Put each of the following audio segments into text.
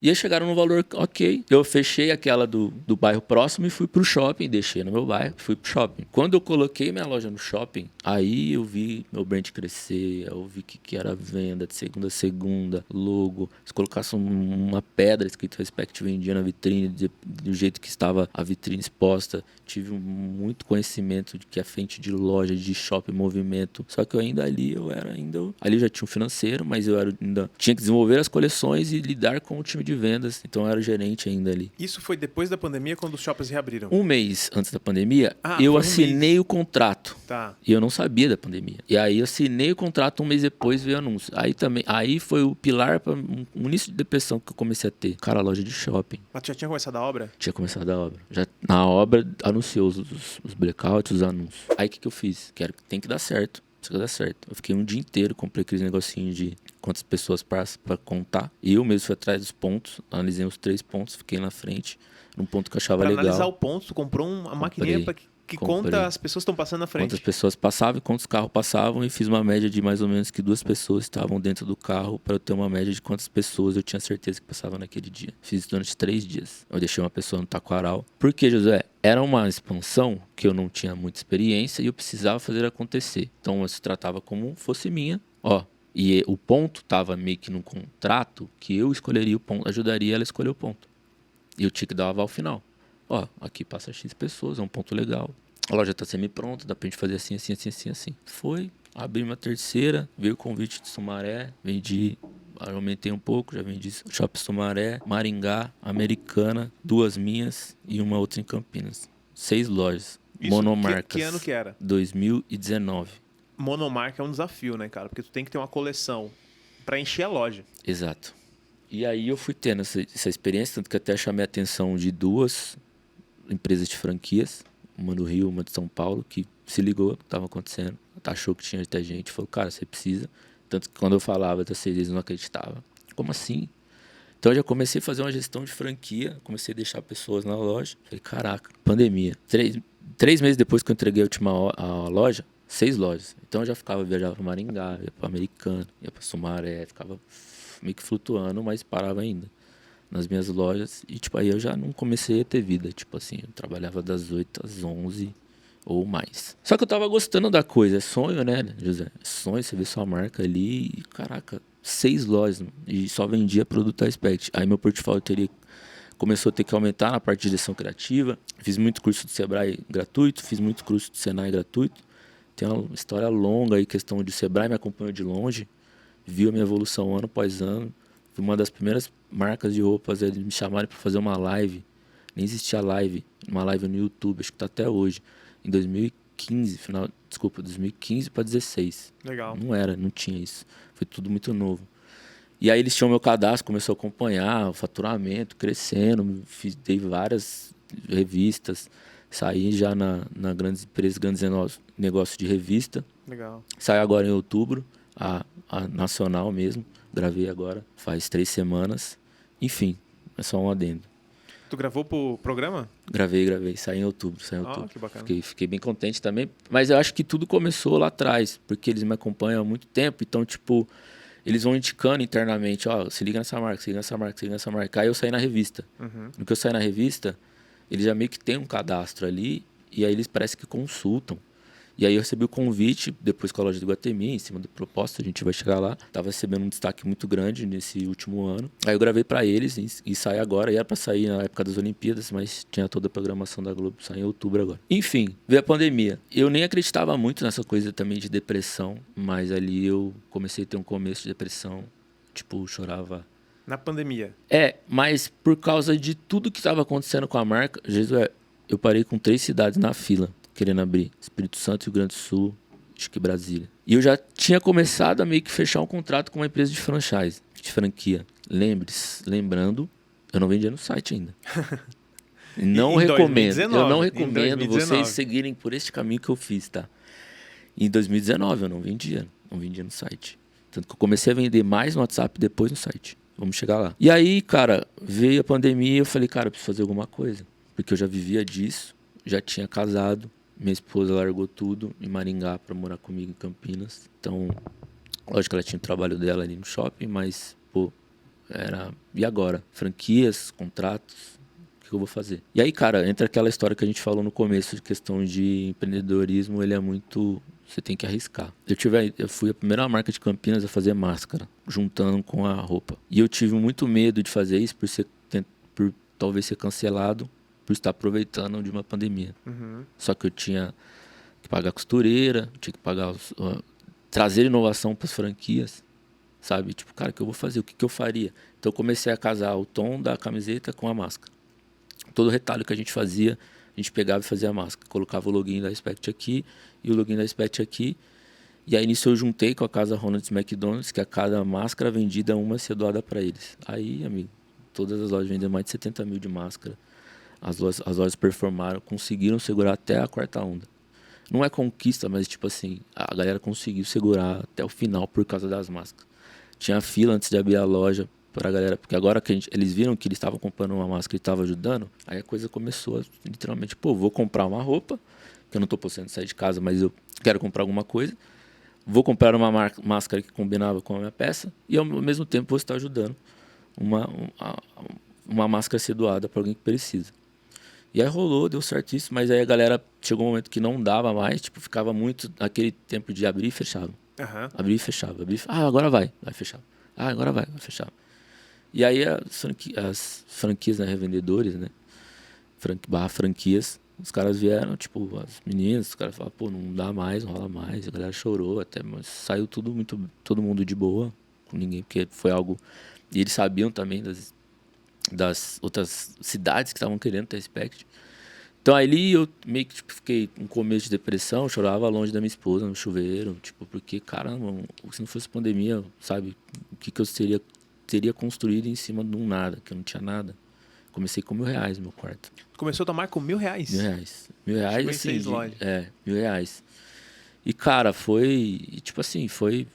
E aí chegaram no valor ok. Eu fechei aquela do bairro próximo e fui pro shopping. Deixei no meu bairro, fui pro shopping. Quando eu coloquei minha loja no shopping, aí eu vi meu brand crescer. Eu vi que era venda de segunda a segunda, logo. Se colocasse uma pedra escrito Respect vendia na vitrine, do jeito que estava a vitrine exposta. Tive muito conhecimento de que a frente de loja, de shopping, movimento. Só que eu ainda ali, ali eu já tinha um financeiro, mas eu ainda tinha que desenvolver as coleções e lidar com o time de vendas. Então eu era o gerente ainda ali. Isso foi depois da pandemia, quando os shoppings reabriram? Um mês antes da pandemia, foi eu um assinei mês. o contrato. Tá. E eu não sabia da pandemia. E aí eu assinei o contrato, um mês depois veio o anúncio. Aí foi o pilar para um início de depressão que eu comecei a ter. Cara, loja de shopping. Mas já tinha começado a obra? Tinha começado a obra. Já na obra anunciou os blackouts, os anúncios. Aí o que eu fiz? Tem que dar certo. Isso vai dar certo. Eu fiquei um dia inteiro, comprei aqueles negocinhos de quantas pessoas para contar. E eu mesmo fui atrás dos pontos, analisei os 3 pontos, fiquei na frente, num ponto que eu achava legal. Pra analisar o ponto, tu comprou uma maquininha que conta as pessoas que estão passando na frente. Quantas pessoas passavam e quantos carros passavam, e fiz uma média de mais ou menos que 2 pessoas estavam dentro do carro para eu ter uma média de quantas pessoas eu tinha certeza que passavam naquele dia. Fiz isso durante 3 dias. Eu deixei uma pessoa no Taquaral. Por quê, Josué? Era uma expansão que eu não tinha muita experiência e eu precisava fazer acontecer. Então eu se tratava como fosse minha. E o ponto estava meio que num contrato que eu escolheria o ponto, ajudaria ela a escolher o ponto. E eu tinha que dar o aval final. Aqui passa X pessoas, é um ponto legal. A loja tá semi-pronta, dá pra gente fazer assim, assim, assim, assim, assim. Foi, abri uma terceira, veio o convite de Sumaré, vendi, aumentei um pouco, já vendi Shopping Sumaré, Maringá, Americana, 2 minhas e uma outra em Campinas. 6 lojas, Isso, monomarcas. Que ano que era? 2019. Monomarca é um desafio, né, cara? Porque tu tem que ter uma coleção pra encher a loja. Exato. E aí eu fui tendo essa experiência, tanto que até chamei a atenção de 2 empresas de franquias, uma do Rio, uma de São Paulo, que se ligou o que estava acontecendo, achou que tinha até gente, falou, cara, você precisa. Tanto que quando eu falava das 6 eles não acreditavam. Como assim? Então eu já comecei a fazer uma gestão de franquia, comecei a deixar pessoas na loja. Falei, caraca, pandemia. 3 meses depois que eu entreguei a loja, 6 lojas. Então eu já viajava para Maringá, ia para Americana, ia para Sumaré, ficava meio que flutuando, mas parava ainda nas minhas lojas. E tipo, aí eu já não comecei a ter vida. Tipo assim, eu trabalhava das 8 às 11 ou mais. Só que eu tava gostando da coisa. É sonho, né, José? É sonho, você vê sua marca ali e, caraca, 6 lojas. E só vendia produto Respect. Aí meu portfólio começou a ter que aumentar na parte de direção criativa. Fiz muito curso do Sebrae gratuito, fiz muito curso do Senai gratuito. Tem uma história longa aí, questão de Sebrae me acompanhou de longe, viu a minha evolução ano após ano. Fui uma das primeiras marcas de roupas, eles me chamaram para fazer uma live. Nem existia live, uma live no YouTube, acho que tá até hoje. Em 2015, 2015 para 2016. Legal. Não tinha isso. Foi tudo muito novo. E aí eles tinham meu cadastro, começou a acompanhar o faturamento, crescendo, dei várias revistas, saí já na grandes empresas, grandes negócios de revista. Legal. Saí agora em outubro, a nacional mesmo, gravei agora, faz 3 semanas. Enfim, é só um adendo. Tu gravou pro programa? Gravei, saí em outubro. Que bacana. Fiquei bem contente também, mas eu acho que tudo começou lá atrás, porque eles me acompanham há muito tempo, então tipo... Eles vão indicando internamente, se liga nessa marca, se liga nessa marca, se liga nessa marca. Aí eu saí na revista. Uhum. No que eu saí na revista, eles já meio que tem um cadastro ali, e aí eles parece que consultam. E aí eu recebi o convite, depois com a loja do Iguatemi, em cima da proposta, a gente vai chegar lá. Tava recebendo um destaque muito grande nesse último ano. Aí eu gravei pra eles e saí agora. E era pra sair na época das Olimpíadas, mas tinha toda a programação da Globo, sai em outubro agora. Enfim, veio a pandemia. Eu nem acreditava muito nessa coisa também de depressão, mas ali eu comecei a ter um começo de depressão. Tipo, chorava. Na pandemia? Mas por causa de tudo que estava acontecendo com a marca, eu parei com 3 cidades na fila, querendo abrir. Espírito Santo, Rio Grande do Sul, acho que Brasília. E eu já tinha começado a meio que fechar um contrato com uma empresa de franchise, de franquia. Lembrando, eu não vendia no site ainda. Não recomendo. 2019, eu não recomendo vocês seguirem por este caminho que eu fiz, tá? Em 2019 eu não vendia no site. Tanto que eu comecei a vender mais no WhatsApp, depois no site. Vamos chegar lá. E aí, cara, veio a pandemia e eu falei, cara, eu preciso fazer alguma coisa. Porque eu já vivia disso, já tinha casado. Minha esposa largou tudo em Maringá pra morar comigo em Campinas. Então, lógico que ela tinha o trabalho dela ali no shopping, mas, pô, E agora? Franquias, contratos, o que eu vou fazer? E aí, cara, entra aquela história que a gente falou no começo, de questão de empreendedorismo, ele é muito... Você tem que arriscar. Eu fui a primeira marca de Campinas a fazer máscara, juntando com a roupa. E eu tive muito medo de fazer isso por talvez ser cancelado, por estar aproveitando de uma pandemia. Só que eu tinha que pagar a costureira, tinha que pagar trazer inovação para as franquias, sabe? Tipo, cara, o que eu vou fazer? O que eu faria? Então eu comecei a casar o tom da camiseta com a máscara. Todo o retalho que a gente fazia, a gente pegava e fazia a máscara. Colocava o login da Respect aqui e o login da Respect aqui. E aí nisso eu juntei com a casa Ronald's McDonald's, que a cada máscara vendida, uma ia ser doada para eles. Aí, amigo, todas as lojas venderam mais de 70 mil de máscara. As lojas performaram, conseguiram segurar até a quarta onda. Não é conquista, mas tipo assim, a galera conseguiu segurar até o final por causa das máscaras. Tinha fila antes de abrir a loja pra galera, porque agora que eles viram que eles estavam comprando uma máscara e estavam ajudando, aí a coisa começou literalmente, pô, vou comprar uma roupa, que eu não tô podendo sair de casa, mas eu quero comprar alguma coisa, vou comprar uma máscara que combinava com a minha peça e ao mesmo tempo vou estar ajudando uma máscara a ser doada para alguém que precisa. E aí rolou, deu certíssimo, mas aí a galera chegou um momento que não dava mais, tipo, ficava muito aquele tempo de abrir e fechava. Abrir e fechava, agora vai fechar. Agora vai fechar. E aí as franquias, né, revendedores, né, franquias, os caras vieram, tipo, as meninas, os caras falaram, pô, não dá mais, não rola mais, a galera chorou até, mas saiu todo mundo de boa, com ninguém, porque foi algo... E eles sabiam também das outras cidades que estavam querendo ter Respect. Então ali eu meio que tipo, fiquei um começo de depressão, chorava longe da minha esposa no chuveiro, tipo, porque, caramba, se não fosse pandemia, sabe, o que eu teria construído em cima de um nada, que eu não tinha nada. Comecei com R$1.000 no meu quarto. Começou a tomar com R$1.000? R$1.000, assim, R$1.000. E, cara, tipo assim, foi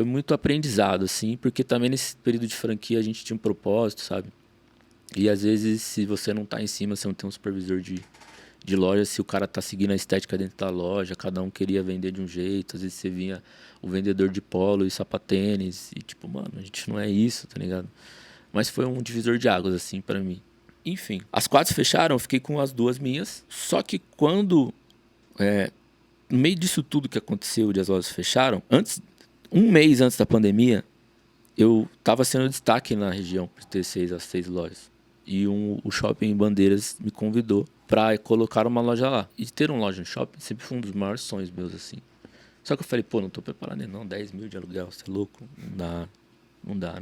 muito aprendizado, assim, porque também nesse período de franquia a gente tinha um propósito, sabe? E às vezes, se você não tá em cima, você não tem um supervisor de loja, se o cara tá seguindo a estética dentro da loja, cada um queria vender de um jeito, às vezes você vinha o vendedor de polo e sapatênis, e tipo, mano, a gente não é isso, tá ligado? Mas foi um divisor de águas, assim, pra mim. Enfim, as 4 fecharam, eu fiquei com as 2 minhas, só que quando, no meio disso tudo que aconteceu, de as lojas fecharam, um mês antes da pandemia, eu tava sendo destaque na região, por ter 6 lojas. E o Shopping Bandeiras me convidou para colocar uma loja lá. E ter uma loja no shopping sempre foi um dos maiores sonhos meus, assim. Só que eu falei, pô, não tô preparado não, 10 mil de aluguel, você é louco? Não dá.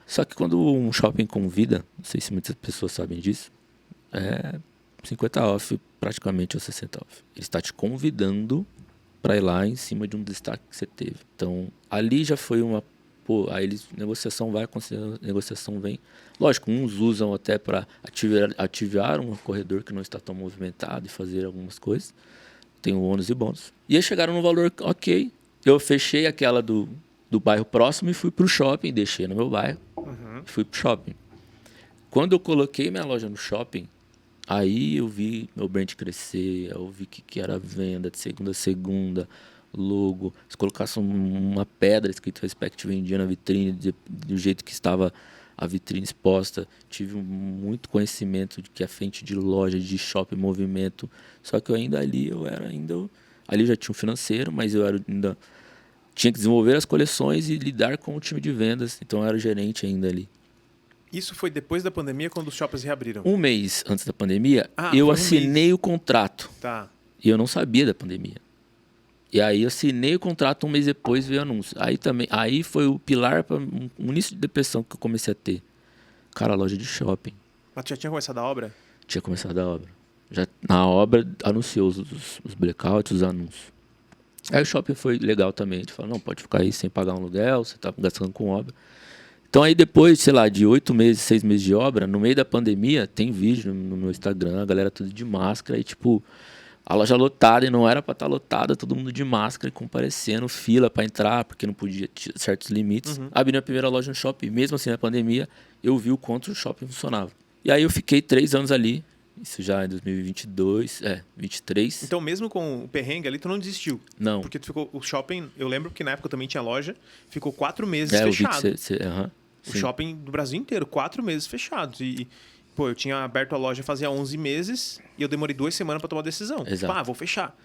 Só que quando um shopping convida, não sei se muitas pessoas sabem disso, é 50 off praticamente ou 60 off. Ele está te convidando para ir lá em cima de um destaque que você teve. Então, ali já foi uma... Pô, aí negociação vai, negociação vem. Lógico, uns usam até para ativar um corredor que não está tão movimentado e fazer algumas coisas. Tem o ônus e bônus. E aí chegaram no valor ok. Eu fechei aquela do bairro próximo e fui pro shopping. Deixei no meu bairro. Fui pro shopping. Quando eu coloquei minha loja no shopping, aí eu vi meu brand crescer. Eu vi que era venda de segunda a segunda. Logo, se colocasse uma pedra escrito Respect vendia na vitrine do jeito que estava a vitrine exposta, tive muito conhecimento de que a frente de loja, de shopping, movimento, só que ali eu já tinha um financeiro, mas eu ainda tinha que desenvolver as coleções e lidar com o time de vendas, então eu era o gerente ainda ali. Isso foi depois da pandemia, quando os shoppings reabriram? Um mês antes da pandemia, eu assinei o contrato. Tá. E eu não sabia da pandemia. E aí eu assinei o contrato, um mês depois veio o anúncio. Aí foi o pilar para um início de depressão que eu comecei a ter. Cara, loja de shopping. Mas já tinha começado a obra? Tinha começado a obra. Já na obra anunciou os blackouts, os anúncios. Aí o shopping foi legal também. A gente falou, não, pode ficar aí sem pagar um aluguel, você tá gastando com obra. Então aí depois, sei lá, de 8 meses, 6 meses de obra, no meio da pandemia, tem vídeo no meu Instagram, a galera tudo de máscara e tipo... A loja lotada e não era para estar lotada, todo mundo de máscara e comparecendo, fila para entrar, porque não podia ter certos limites. Abri a primeira loja no shopping, mesmo assim na pandemia, eu vi o quanto o shopping funcionava. E aí eu fiquei 3 anos ali, isso já em 2022, 23. Então mesmo com o perrengue ali, tu não desistiu? Não. Porque tu ficou, o shopping, eu lembro que na época eu também tinha loja, ficou 4 meses fechado. Eu vi que O Sim. shopping do Brasil inteiro, 4 meses fechados. E, pô, eu tinha aberto a loja fazia 11 meses e eu demorei 2 semanas pra tomar decisão. Exato. Tipo, vou fechar.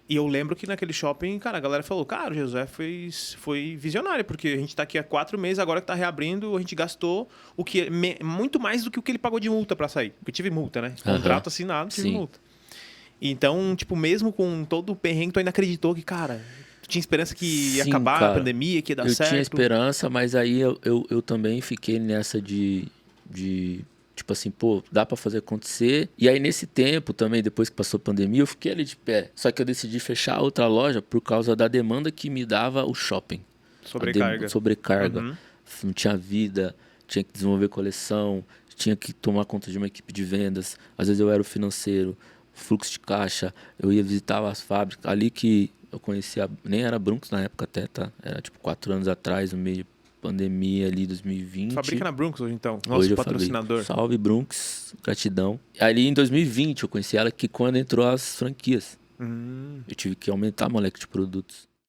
E eu lembro que naquele shopping, cara, a galera falou, cara, o Josué foi visionário, porque a gente tá aqui há 4 meses, agora que tá reabrindo, a gente gastou o que muito mais do que o que ele pagou de multa pra sair. Porque tive multa, né? Contrato assinado, tive Sim. multa. Então, tipo, mesmo com todo o perrengue, tu ainda acreditou que, cara, tu tinha esperança que ia Sim, acabar a cara. pandemia, que ia dar Eu certo. tinha esperança, mas aí eu também fiquei nessa de tipo assim, pô, dá pra fazer acontecer. E aí nesse tempo também, depois que passou a pandemia, eu fiquei ali de pé. Só que eu decidi fechar outra loja por causa da demanda que me dava o shopping. Sobrecarga. Sobrecarga. Uhum. Não tinha vida, tinha que desenvolver coleção, tinha que tomar conta de uma equipe de vendas. Às vezes eu era o financeiro, fluxo de caixa, eu ia visitar as fábricas. Ali que eu conhecia, nem era Brunks na época até, tá? Era tipo 4 anos atrás, no meio de pandemia ali, 2020. Fabrica na Brunks hoje, então. Nosso Hoje eu patrocinador. fabrico. Salve, Brunks, gratidão. Ali em 2020 eu conheci ela, que quando entrou as franquias. Eu tive que aumentar a moleque de produtos.